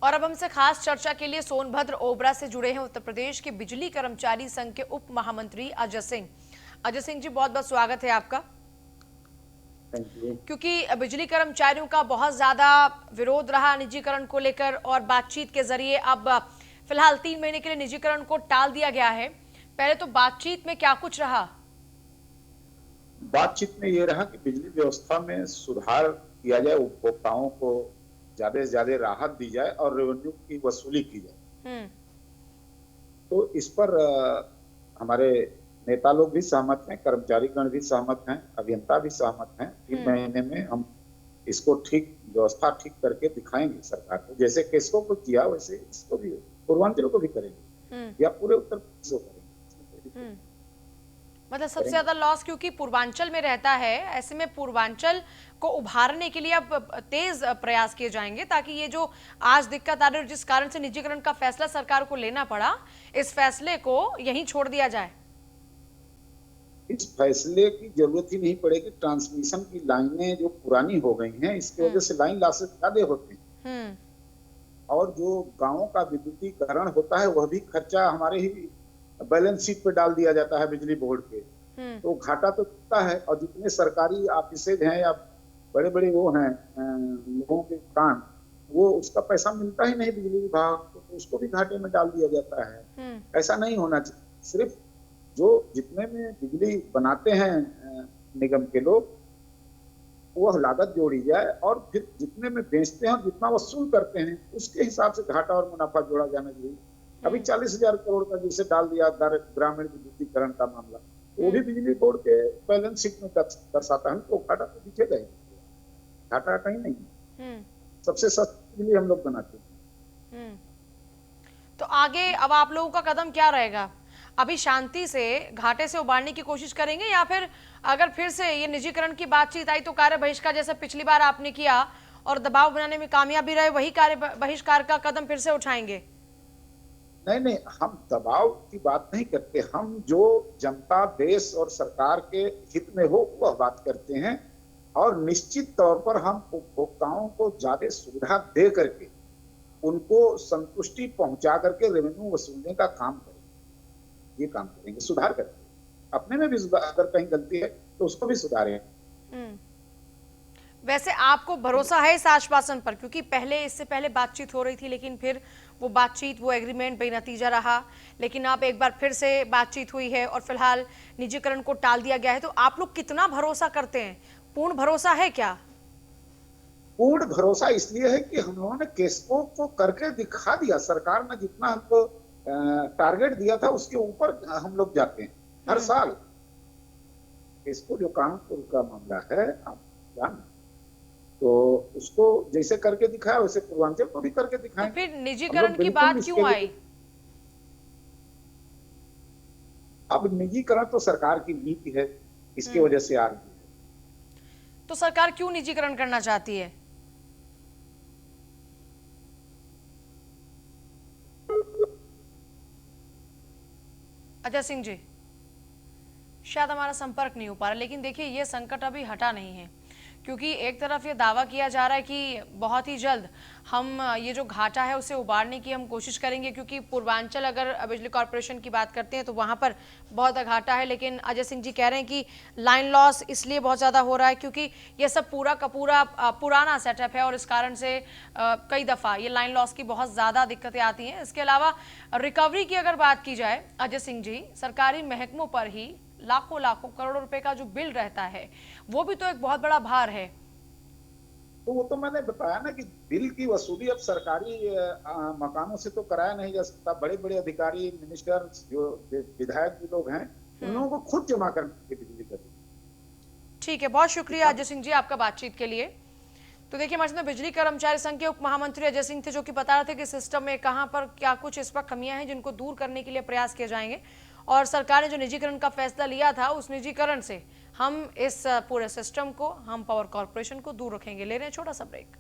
और अब हमसे खास चर्चा के लिए सोनभद्र ओबरा से जुड़े हैं उत्तर प्रदेश के बिजली कर्मचारी संघ के उप महामंत्री अजय सिंह। अजय सिंह जी, बहुत बहुत स्वागत है आपका। Thank you. क्योंकि बिजली कर्मचारियों का बहुत ज्यादा विरोध रहा निजीकरण को लेकर और बातचीत के जरिए अब फिलहाल 3 महीने के लिए निजीकरण को टाल दिया गया है। पहले तो बातचीत में क्या कुछ रहा? बातचीत में ये रहा कि बिजली व्यवस्था में सुधार किया जाए, उपभोक्ताओं को ज्यादा से ज्यादा राहत दी जाए और रेवेन्यू की वसूली की जाए। तो इस पर हमारे नेता लोग भी सहमत हैं, कर्मचारीगण भी सहमत हैं, अभियंता भी सहमत हैं। 3 महीने में हम इसको ठीक व्यवस्था ठीक करके दिखाएंगे सरकार को। जैसे केसको को किया वैसे इसको भी पूर्वांचल को भी करेंगे या पूरे उत्तर प्रदेश को करेंगे। मतलब सबसे ज्यादा लॉस क्योंकि पूर्वांचल में रहता है, ऐसे में पूर्वांचल को उभारने के लिए अब तेज प्रयास किए जाएंगे ताकि ये जो आज दिक्कत आ रही है जिस कारण से निजीकरण का फैसला सरकार को लेना पड़ा, इस फैसले को यहीं छोड़ दिया जाए। इस फैसले की जरूरत ही नहीं पड़ेगी। ट्रांसमिशन की लाइनें जो पुरानी हो गई हैं, इसकी वजह से लाइन लॉसेस ज्यादा होते हैं और जो गांवों का विद्युतीकरण होता है वह भी खर्चा हमारे ही बैलेंस शीट पे डाल दिया जाता है बिजली बोर्ड पे। तो घाटा तो होता है और जितने सरकारी ऑफिसेज हैं या बड़े बड़े वो हैं लोगों के कान, वो उसका पैसा मिलता ही नहीं बिजली विभाग को, तो उसको भी घाटे में डाल दिया जाता है। ऐसा नहीं होना चाहिए। सिर्फ जो जितने में बिजली बनाते हैं निगम के लोग, वह लागत जोड़ी जाए और फिर जितने में बेचते हैं और जितना वसूल करते हैं उसके हिसाब से घाटा और मुनाफा जोड़ा जाना चाहिए। अभी 40,000 करोड़ का जैसे डाल दिया ग्रामीण विद्युतीकरण का मामला, वो भी बिजली बोर्ड के बैलेंस शीट में दर्शाता है, तो घाटा तो दिखेगा ही, घाटा कहीं नहीं है। सबसे सस्ती बिजली हम लोग बनाते हैं। तो आगे अब आप लोगों का कदम क्या रहेगा? अभी शांति से घाटे से उबारने की कोशिश करेंगे या फिर अगर फिर से ये निजीकरण की बातचीत आई तो कार्य बहिष्कार जैसे पिछली बार आपने किया और दबाव बनाने में कामयाबी रहे, वही कार्य बहिष्कार का कदम फिर से उठाएंगे? नहीं, हम दबाव की बात नहीं करते। हम जो जनता, देश और सरकार के हित में हो वह बात करते हैं और निश्चित तौर पर हम उपभोक्ताओं को ज्यादा सुविधा दे करके उनको संतुष्टि पहुंचा करके रेवेन्यू वसूलने का काम करेंगे। ये काम करेंगे, सुधार करेंगे। अपने में भी अगर कहीं गलती है तो उसको भी सुधारें। वैसे आपको भरोसा है इस आश्वासन पर? क्योंकि इससे पहले बातचीत हो रही थी लेकिन फिर वो बातचीत, वो एग्रीमेंट बेनतीजा रहा, लेकिन अब एक बार फिर से बातचीत हुई है और फिलहाल निजीकरण को टाल दिया गया है, तो आप लोग कितना भरोसा करते हैं? पूर्ण भरोसा है क्या? पूर्ण भरोसा इसलिए है कि हम लोगों ने केसको को करके दिखा दिया। सरकार ने जितना हमको टारगेट दिया था उसके ऊपर हम लोग जाते हैं हर साल। केसको जो कानपुर का मामला है, आप जान, तो उसको जैसे करके दिखाया वैसे पूर्वांचल को भी करके दिखाएं। तो फिर निजीकरण की बात क्यों आई? अब निजीकरण तो सरकार की नीति है, इसकी वजह से आ रही है। तो सरकार क्यों निजीकरण करना चाहती है? अजय सिंह जी, शायद हमारा संपर्क नहीं हो पा रहा, लेकिन देखिए ये संकट अभी हटा नहीं है क्योंकि एक तरफ ये दावा किया जा रहा है कि बहुत ही जल्द हम ये जो घाटा है उसे उबारने की हम कोशिश करेंगे, क्योंकि पूर्वांचल अगर बिजली कॉर्पोरेशन की बात करते हैं तो वहाँ पर बहुत घाटा है। लेकिन अजय सिंह जी कह रहे हैं कि लाइन लॉस इसलिए बहुत ज़्यादा हो रहा है क्योंकि ये सब पूरा का पूरा पुराना सेटअप है और इस कारण से कई दफ़ा ये लाइन लॉस की बहुत ज़्यादा दिक्कतें आती हैं। इसके अलावा रिकवरी की अगर बात की जाए अजय सिंह जी, सरकारी महकमों पर ही लाखों लाखों करोड़ों रुपए का जो बिल रहता है वो भी तो एक बहुत बड़ा भार है। तो वो तो मैंने बताया ना कि बिल की वसूली अब सरकारी मकानों से तो कराया नहीं जा सकता। बड़े बड़े अधिकारी, मिनिस्टर, जो विधायक भी लोग हैं, उन लोगों को खुद जमा करने की बिजली कर। ठीक है, बहुत शुक्रिया अजय सिंह जी आपका बातचीत के लिए। तो देखिए हमारे साथ बिजली कर्मचारी संघ के उप महामंत्री अजय सिंह थे जो कि बता रहे थे कि सिस्टम में कहां पर क्या कुछ इस वक्त कमियां हैं जिनको दूर करने के लिए प्रयास किए जाएंगे और सरकार ने जो निजीकरण का फैसला लिया था उस निजीकरण से हम इस पूरे सिस्टम को, हम पावर कॉर्पोरेशन को दूर रखेंगे। ले रहे हैं छोटा सा ब्रेक।